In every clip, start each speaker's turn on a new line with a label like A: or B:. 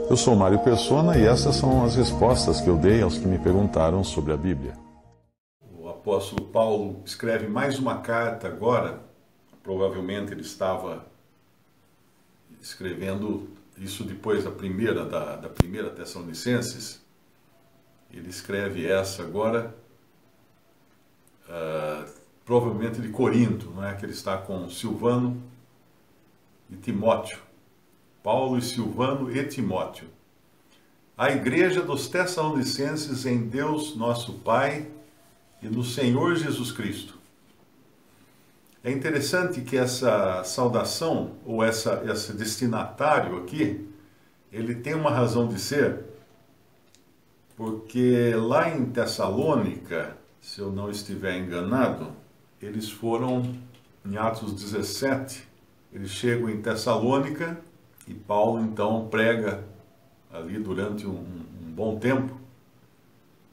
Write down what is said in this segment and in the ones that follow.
A: Eu sou Mário Persona e essas são as respostas que eu dei aos que me perguntaram sobre a Bíblia.
B: O apóstolo Paulo escreve mais uma carta agora. Provavelmente ele estava escrevendo isso depois da primeira Tessalonicenses. Ele escreve essa agora, provavelmente de Corinto, não é? Que ele está com Silvano e Timóteo. Paulo e Silvano e Timóteo. A igreja dos Tessalonicenses em Deus nosso Pai e no Senhor Jesus Cristo. É interessante que essa saudação, ou esse destinatário aqui, ele tem uma razão de ser, porque lá em Tessalônica, se eu não estiver enganado, eles foram, em Atos 17, eles chegam em Tessalônica, e Paulo então prega ali durante um bom tempo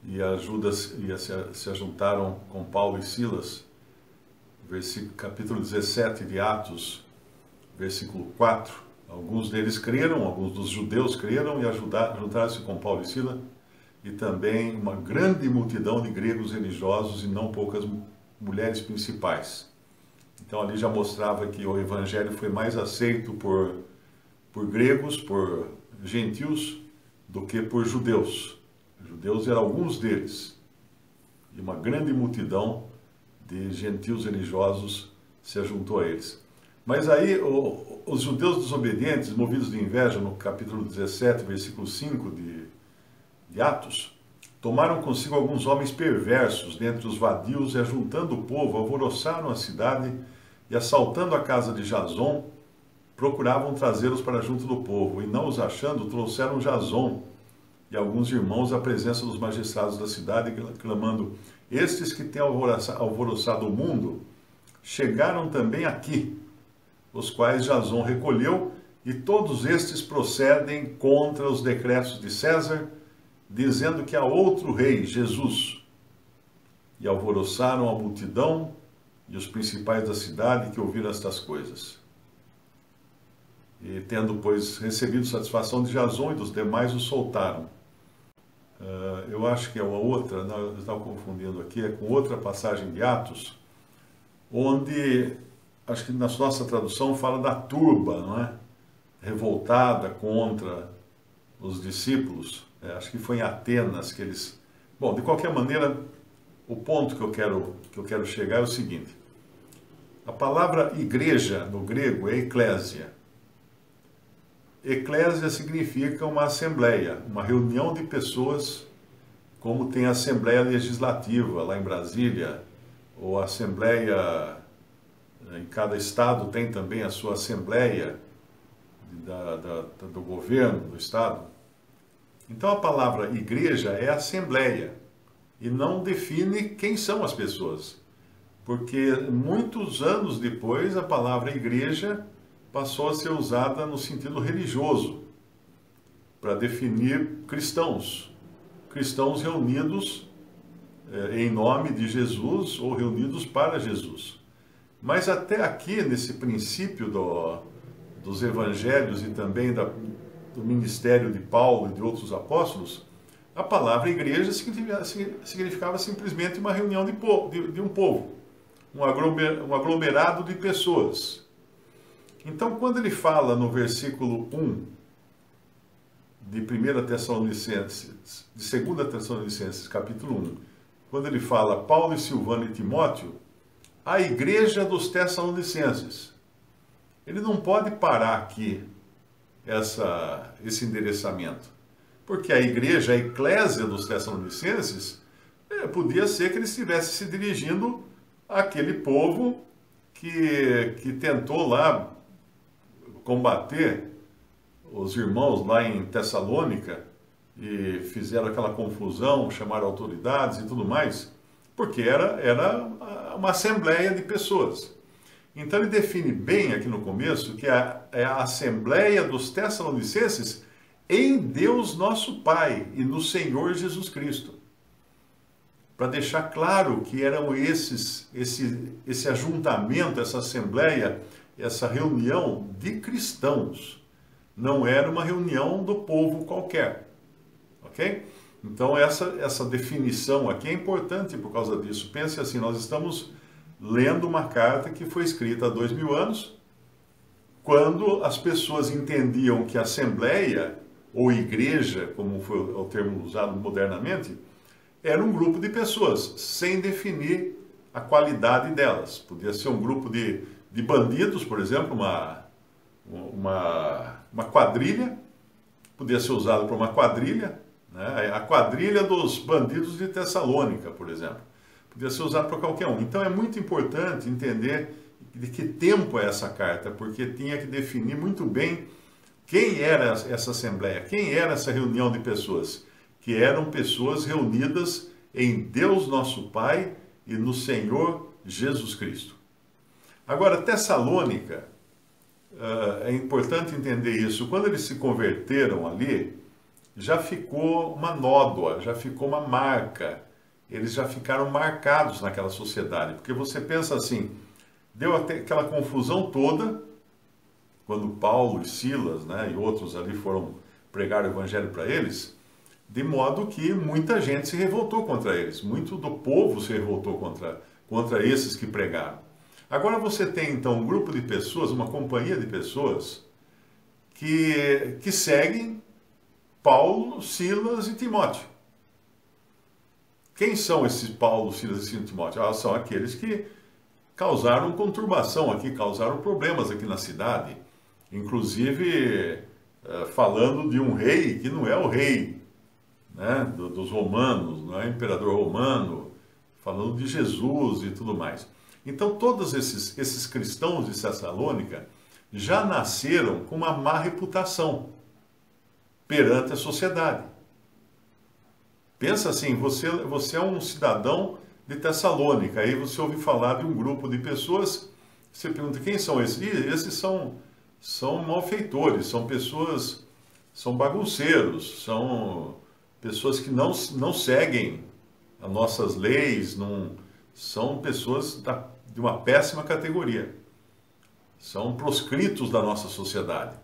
B: e se ajuntaram com Paulo e Silas. Capítulo 17 de Atos, versículo 4. Alguns deles creram, alguns dos judeus creram e juntaram-se com Paulo e Silas, e também uma grande multidão de gregos religiosos e não poucas mulheres principais. Então ali já mostrava que o evangelho foi mais aceito por gregos, por gentios, do que por judeus. Os judeus eram alguns deles. E uma grande multidão de gentios religiosos se ajuntou a eles. Mas aí os judeus desobedientes, movidos de inveja, no capítulo 17, versículo 5 de Atos, tomaram consigo alguns homens perversos dentre os vadios e, ajuntando o povo, alvoroçaram a cidade e, assaltando a casa de Jason, procuravam trazê-los para junto do povo, e não os achando, trouxeram Jason e alguns irmãos à presença dos magistrados da cidade, clamando: estes que têm alvoroçado o mundo, chegaram também aqui, os quais Jason recolheu, e todos estes procedem contra os decretos de César, dizendo que há outro rei, Jesus. E alvoroçaram a multidão e os principais da cidade que ouviram estas coisas. E tendo, pois, recebido satisfação de Jason e dos demais, o soltaram. Eu acho que é uma outra, não, eu estava confundindo aqui, é com outra passagem de Atos, onde, acho que na nossa tradução fala da turba, não é? Revoltada contra os discípulos. Acho que foi em Atenas que eles... Bom, de qualquer maneira, o ponto que eu quero chegar é o seguinte. A palavra igreja, no grego, é eclésia. Eclésia significa uma assembleia, uma reunião de pessoas, como tem a Assembleia Legislativa lá em Brasília, ou a Assembleia, em cada estado tem também a sua Assembleia do governo, do estado. Então a palavra igreja é assembleia, e não define quem são as pessoas, porque muitos anos depois a palavra igreja passou a ser usada no sentido religioso, para definir cristãos reunidos em nome de Jesus ou reunidos para Jesus. Mas até aqui, nesse princípio dos evangelhos e também do ministério de Paulo e de outros apóstolos, a palavra igreja significava simplesmente uma reunião de um povo, um aglomerado de pessoas. Então, quando ele fala no versículo 1 de 1 Tessalonicenses, de 2 Tessalonicenses, capítulo 1, quando ele fala Paulo e Silvano e Timóteo, a igreja dos Tessalonicenses, ele não pode parar aqui esse endereçamento, porque a igreja, a eclésia dos Tessalonicenses, podia ser que ele estivesse se dirigindo àquele povo que tentou lá combater os irmãos lá em Tessalônica e fizeram aquela confusão, chamaram autoridades e tudo mais, porque era uma assembleia de pessoas. Então ele define bem aqui no começo que é a assembleia dos Tessalonicenses em Deus nosso Pai e no Senhor Jesus Cristo. Para deixar claro que eram esse ajuntamento, essa assembleia, essa reunião de cristãos. não era uma reunião do povo qualquer, ok? Então essa definição aqui é importante por causa disso. Pense assim, nós estamos lendo uma carta que foi escrita há 2000 anos, quando as pessoas entendiam que a assembleia, ou igreja, como foi o termo usado modernamente, era um grupo de pessoas, sem definir a qualidade delas. Podia ser um grupo de bandidos, por exemplo, uma quadrilha, podia ser usado para uma quadrilha, né? A quadrilha dos bandidos de Tessalônica, por exemplo. Podia ser usado para qualquer um. Então é muito importante entender de que tempo é essa carta, porque tinha que definir muito bem quem era essa assembleia, quem era essa reunião de pessoas, que eram pessoas reunidas em Deus nosso Pai e no Senhor Jesus Cristo. Agora, Tessalônica, é importante entender isso, quando eles se converteram ali, já ficou uma nódoa, já ficou uma marca, eles já ficaram marcados naquela sociedade, porque você pensa assim, deu até aquela confusão toda, quando Paulo e Silas, né, e outros ali foram pregar o evangelho para eles, de modo que muita gente se revoltou contra eles, muito do povo se revoltou contra esses que pregaram. Agora você tem então um grupo de pessoas, uma companhia de pessoas, que seguem Paulo, Silas e Timóteo. Quem são esses Paulo, Silas e Timóteo? São aqueles que causaram conturbação aqui, causaram problemas aqui na cidade. Inclusive, falando de um rei que não é o rei, né, dos romanos, não é o imperador romano, falando de Jesus e tudo mais. Então, todos esses cristãos de Tessalônica já nasceram com uma má reputação perante a sociedade. Pensa assim, você é um cidadão de Tessalônica, aí você ouve falar de um grupo de pessoas, você pergunta, quem são esses? Esses são malfeitores, são pessoas, são bagunceiros, são pessoas que não seguem as nossas leis, são pessoas de uma péssima categoria, são proscritos da nossa sociedade.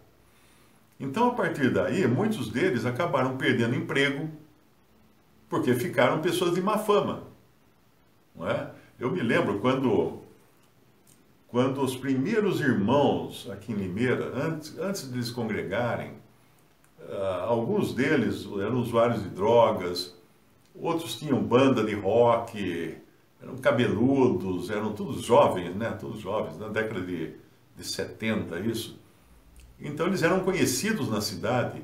B: Então, a partir daí, muitos deles acabaram perdendo emprego, porque ficaram pessoas de má fama. Não é? Eu me lembro quando os primeiros irmãos aqui em Limeira, antes de eles congregarem, alguns deles eram usuários de drogas, outros tinham banda de rock, eram cabeludos, eram todos jovens, né? Todos jovens, na década de 70, isso. Então eles eram conhecidos na cidade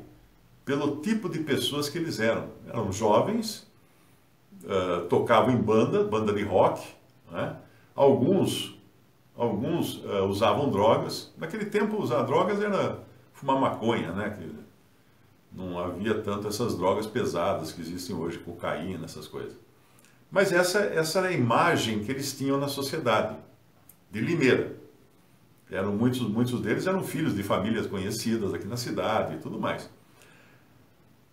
B: pelo tipo de pessoas que eles eram. Eram jovens, tocavam em banda de rock, né? Alguns usavam drogas. Naquele tempo usar drogas era fumar maconha, né? Que não havia tanto essas drogas pesadas que existem hoje, cocaína, essas coisas. Mas essa era a imagem que eles tinham na sociedade de Limeira. Muitos deles eram filhos de famílias conhecidas aqui na cidade e tudo mais.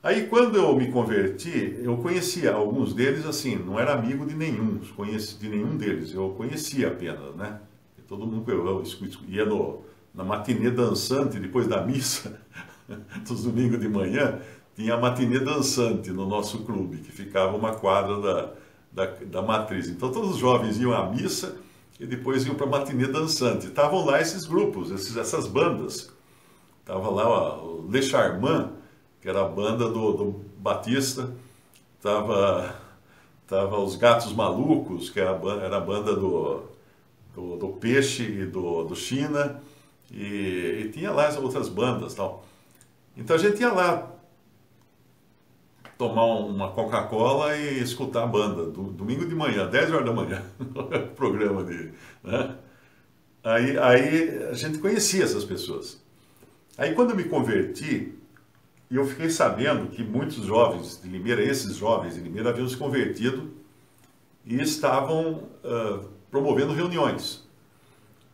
B: Aí quando eu me converti, eu conhecia alguns deles assim, não era amigo de nenhum deles, eu conhecia apenas, né? E todo mundo eu ia na matinê dançante depois da missa, dos domingos de manhã, tinha a matinê dançante no nosso clube, que ficava uma quadra da matriz. Então todos os jovens iam à missa e depois iam para a matinê dançante. Estavam lá esses grupos, essas bandas. Estava lá o Le Charmant, que era a banda do Batista. Estava os Gatos Malucos, que era a banda do Peixe e do China. E tinha lá as outras bandas. Tal. Então a gente ia lá tomar uma Coca-Cola e escutar a banda, domingo de manhã, 10 horas da manhã, programa de... Né? Aí a gente conhecia essas pessoas. Aí quando eu me converti, eu fiquei sabendo que muitos jovens de Limeira, esses jovens de Limeira, haviam se convertido e estavam promovendo reuniões.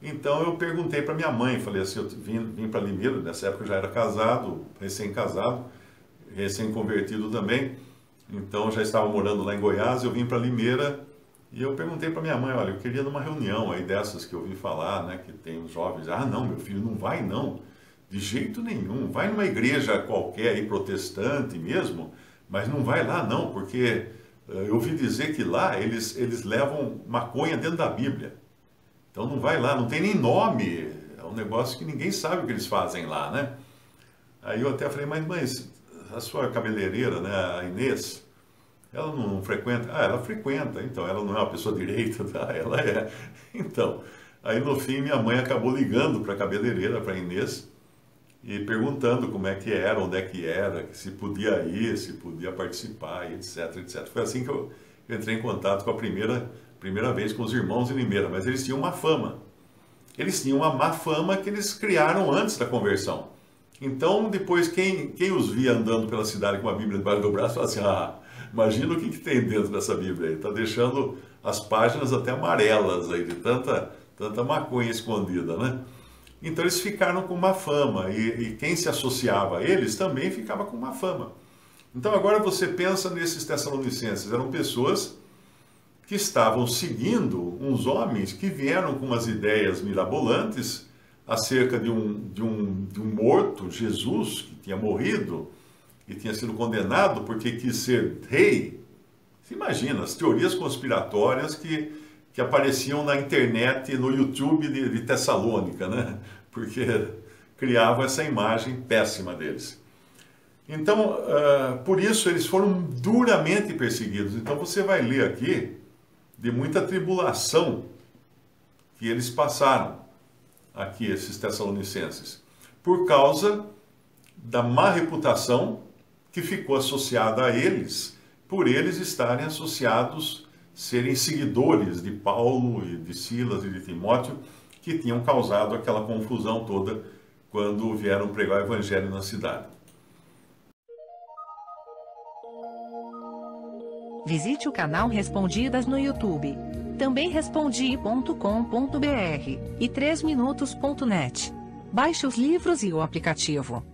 B: Então eu perguntei para minha mãe, falei assim, eu vim para Limeira, nessa época eu já era casado, recém-casado, recém-convertido também, então já estava morando lá em Goiás, eu vim para Limeira e eu perguntei para minha mãe, olha, eu queria numa reunião aí dessas que eu ouvi falar, né, que tem os jovens, não, meu filho, não vai não, De jeito nenhum. Vai numa igreja qualquer aí, protestante mesmo, mas não vai lá não, porque eu ouvi dizer que lá eles levam maconha dentro da Bíblia. Então não vai lá, não tem nem nome, é um negócio que ninguém sabe o que eles fazem lá, né? Aí eu até falei, mas a sua cabeleireira, né, a Inês, ela não frequenta? Ah, ela frequenta, então, ela não é uma pessoa direita, tá? Ela é. Então, aí no fim minha mãe acabou ligando para a cabeleireira, para a Inês, e perguntando como é que era, onde é que era, se podia ir, se podia participar, etc, etc. Foi assim que eu entrei em contato com a primeira vez com os irmãos em Limeira, mas eles tinham uma fama. Eles tinham uma má fama que eles criaram antes da conversão. Então, depois, quem os via andando pela cidade com a Bíblia debaixo do braço, falava assim, imagina o que tem dentro dessa Bíblia aí. Está deixando as páginas até amarelas aí, de tanta maconha escondida, né? Então eles ficaram com uma fama, e quem se associava a eles também ficava com uma fama. Então agora você pensa nesses Tessalonicenses, eram pessoas que estavam seguindo uns homens que vieram com umas ideias mirabolantes acerca de um morto, Jesus, que tinha morrido e tinha sido condenado porque quis ser rei. Você imagina, as teorias conspiratórias que apareciam na internet, no YouTube de Tessalônica, né? Porque criavam essa imagem péssima deles. Então, por isso eles foram duramente perseguidos. Então você vai ler aqui de muita tribulação que eles passaram, aqui esses tessalonicenses, por causa da má reputação que ficou associada a eles, por eles estarem associados, serem seguidores de Paulo e de Silas e de Timóteo, que tinham causado aquela confusão toda quando vieram pregar o evangelho na cidade.
C: Visite o canal Respondidas no YouTube. Também respondi.com.br e 3minutos.net. Baixe os livros e o aplicativo.